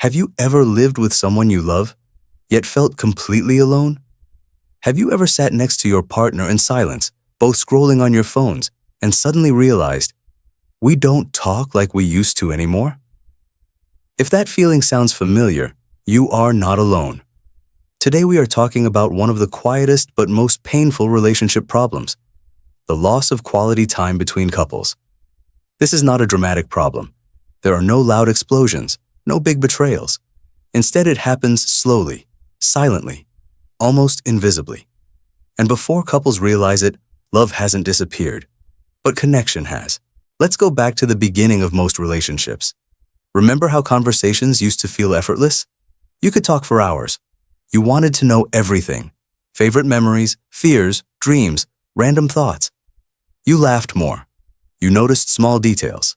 Have you ever lived with someone you love, yet felt completely alone? Have you ever sat next to your partner in silence, both scrolling on your phones, and suddenly realized, we don't talk like we used to anymore? If that feeling sounds familiar, you are not alone. Today we are talking about one of the quietest but most painful relationship problems, the loss of quality time between couples. This is not a dramatic problem. There are no loud explosions, no big betrayals. Instead, it happens slowly, silently, almost invisibly. And before couples realize it, love hasn't disappeared, but connection has. Let's go back to the beginning of most relationships. Remember how conversations used to feel effortless? You could talk for hours. You wanted to know everything. Favorite memories, fears, dreams, random thoughts. You laughed more. You noticed small details.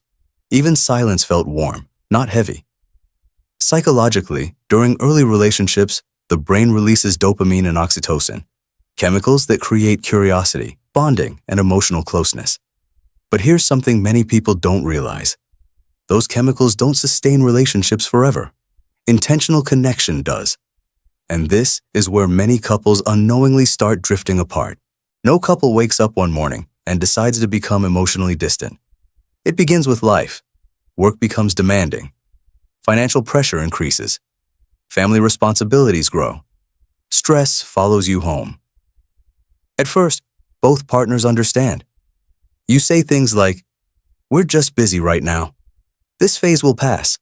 Even silence felt warm, not heavy. Psychologically, during early relationships, the brain releases dopamine and oxytocin, chemicals that create curiosity, bonding, and emotional closeness. But here's something many people don't realize. Those chemicals don't sustain relationships forever. Intentional connection does. And this is where many couples unknowingly start drifting apart. No couple wakes up one morning and decides to become emotionally distant. It begins with life. Work becomes demanding. Financial pressure increases. Family responsibilities grow. Stress follows you home. At first, both partners understand. You say things like, "We're just busy right now. This phase will pass."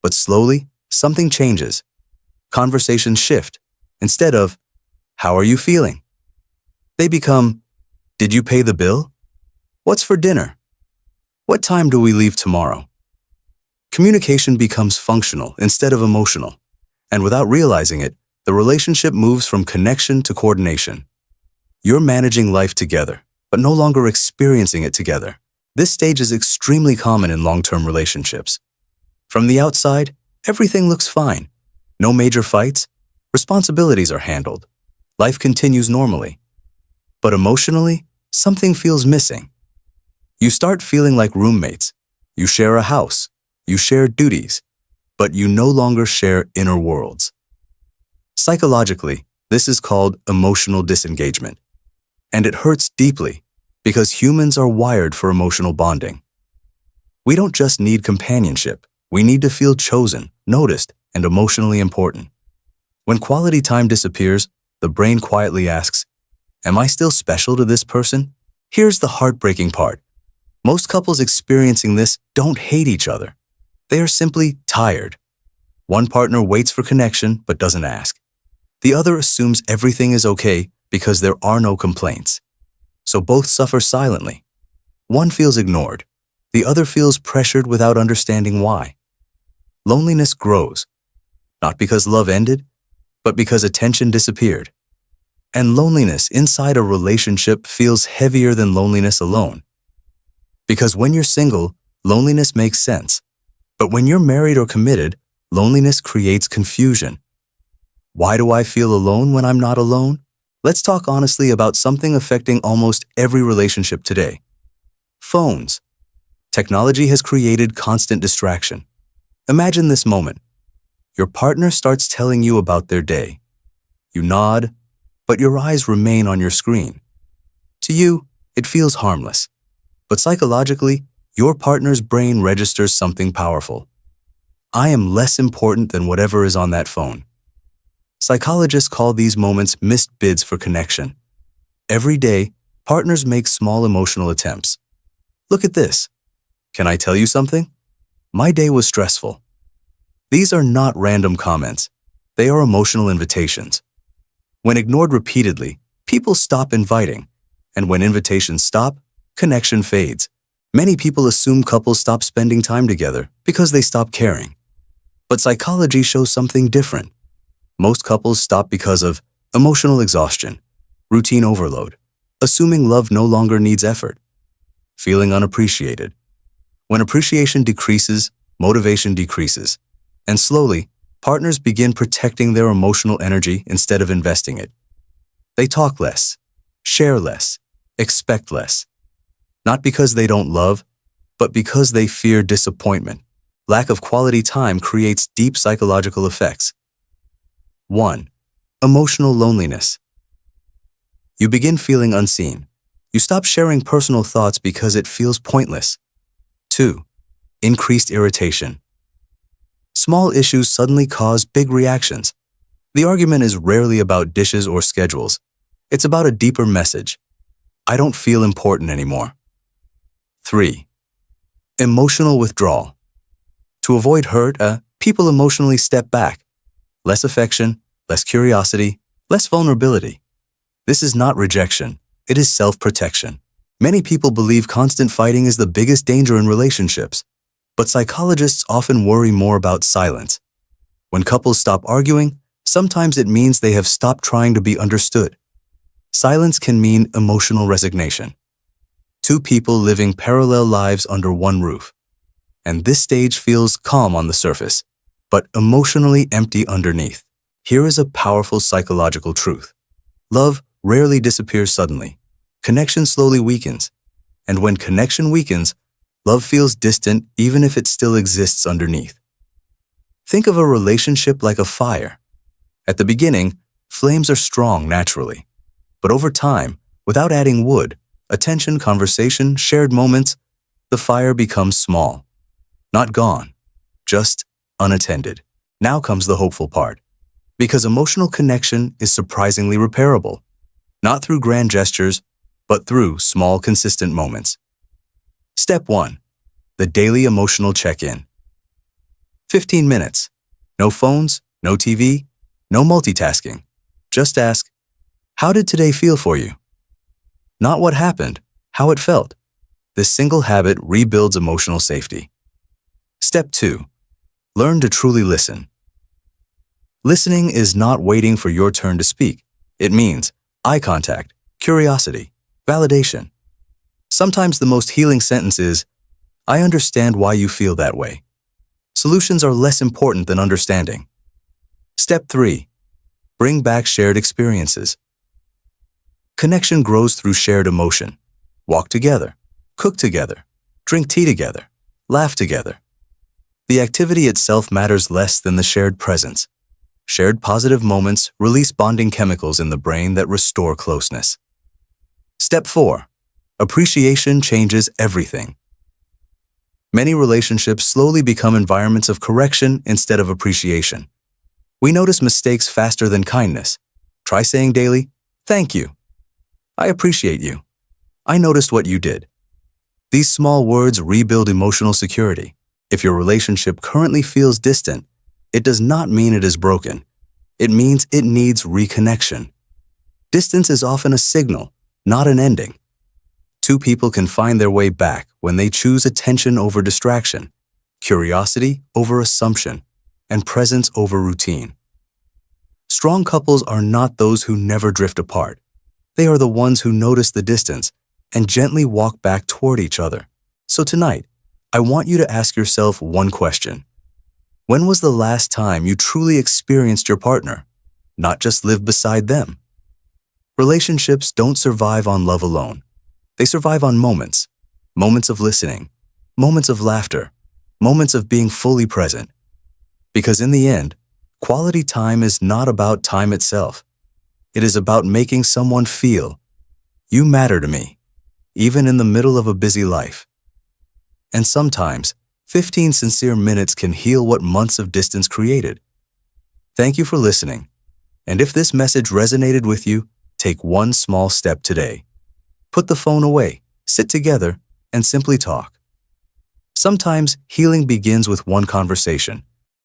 But slowly, something changes. Conversations shift. Instead of, "How are you feeling?" they become, "Did you pay the bill? What's for dinner? What time do we leave tomorrow?" Communication becomes functional instead of emotional, and without realizing it, the relationship moves from connection to coordination. You're managing life together, but no longer experiencing it together. This stage is extremely common in long-term relationships. From the outside, everything looks fine. No major fights, responsibilities are handled. Life continues normally. But emotionally, something feels missing. You start feeling like roommates. You share a house. You share duties, but you no longer share inner worlds. Psychologically, this is called emotional disengagement. And it hurts deeply because humans are wired for emotional bonding. We don't just need companionship. We need to feel chosen, noticed, and emotionally important. When quality time disappears, the brain quietly asks, "Am I still special to this person?" Here's the heartbreaking part. Most couples experiencing this don't hate each other. They are simply tired. One partner waits for connection but doesn't ask. The other assumes everything is okay because there are no complaints. So both suffer silently. One feels ignored. The other feels pressured without understanding why. Loneliness grows, not because love ended, but because attention disappeared. And loneliness inside a relationship feels heavier than loneliness alone. Because when you're single, loneliness makes sense. But when you're married or committed, loneliness creates confusion. Why do I feel alone when I'm not alone? Let's talk honestly about something affecting almost every relationship today. Phones. Technology has created constant distraction. Imagine this moment. Your partner starts telling you about their day. You nod, but your eyes remain on your screen. To you, it feels harmless. But psychologically, your partner's brain registers something powerful. I am less important than whatever is on that phone. Psychologists call these moments missed bids for connection. Every day, partners make small emotional attempts. Look at this. Can I tell you something? My day was stressful. These are not random comments. They are emotional invitations. When ignored repeatedly, people stop inviting. And when invitations stop, connection fades. Many people assume couples stop spending time together because they stop caring. But psychology shows something different. Most couples stop because of emotional exhaustion, routine overload, assuming love no longer needs effort, feeling unappreciated. When appreciation decreases, motivation decreases. And slowly, partners begin protecting their emotional energy instead of investing it. They talk less, share less, expect less. Not because they don't love, but because they fear disappointment. lack of quality time creates deep psychological effects. 1. Emotional loneliness. You begin feeling unseen. You stop sharing personal thoughts because it feels pointless. 2. Increased irritation. Small issues suddenly cause big reactions. The argument is rarely about dishes or schedules. It's about a deeper message. I don't feel important anymore. 3. Emotional withdrawal. To avoid hurt, people emotionally step back. Less affection, less curiosity, less vulnerability. This is not rejection. It is self-protection. Many people believe constant fighting is the biggest danger in relationships, but psychologists often worry more about silence. When couples stop arguing, sometimes it means they have stopped trying to be understood. Silence can mean emotional resignation. Two people living parallel lives under one roof. And this stage feels calm on the surface, but emotionally empty underneath. Here is a powerful psychological truth. Love rarely disappears suddenly. Connection slowly weakens. And when connection weakens, love feels distant even if it still exists underneath. Think of a relationship like a fire. At the beginning, flames are strong naturally. But over time, without adding wood, attention, conversation, shared moments, the fire becomes small. Not gone, just unattended. Now comes the hopeful part. Because emotional connection is surprisingly repairable. Not through grand gestures, but through small, consistent moments. Step 1. The daily emotional check-in. 15 minutes. No phones, no TV, no multitasking. Just ask, how did today feel for you? Not what happened, how it felt. This single habit rebuilds emotional safety. Step 2. Learn to truly listen. Listening is not waiting for your turn to speak. It means eye contact, curiosity, validation. Sometimes the most healing sentence is, I understand why you feel that way. Solutions are less important than understanding. Step 3. Bring back shared experiences. Connection grows through shared emotion. Walk together, cook together, drink tea together, laugh together. The activity itself matters less than the shared presence. Shared positive moments release bonding chemicals in the brain that restore closeness. Step 4. Appreciation changes everything. Many relationships slowly become environments of correction instead of appreciation. We notice mistakes faster than kindness. Try saying daily, thank you. I appreciate you. I noticed what you did. These small words rebuild emotional security. If your relationship currently feels distant, it does not mean it is broken. It means it needs reconnection. Distance is often a signal, not an ending. Two people can find their way back when they choose attention over distraction, curiosity over assumption, and presence over routine. Strong couples are not those who never drift apart. They are the ones who notice the distance and gently walk back toward each other. So tonight, I want you to ask yourself one question. When was the last time you truly experienced your partner, not just lived beside them? Relationships don't survive on love alone. They survive on moments. Moments of listening, moments of laughter, moments of being fully present. Because in the end, quality time is not about time itself. It is about making someone feel, you matter to me, even in the middle of a busy life. And sometimes, 15 sincere minutes can heal what months of distance created. Thank you for listening. And if this message resonated with you, take one small step today. Put the phone away, sit together, and simply talk. Sometimes healing begins with one conversation,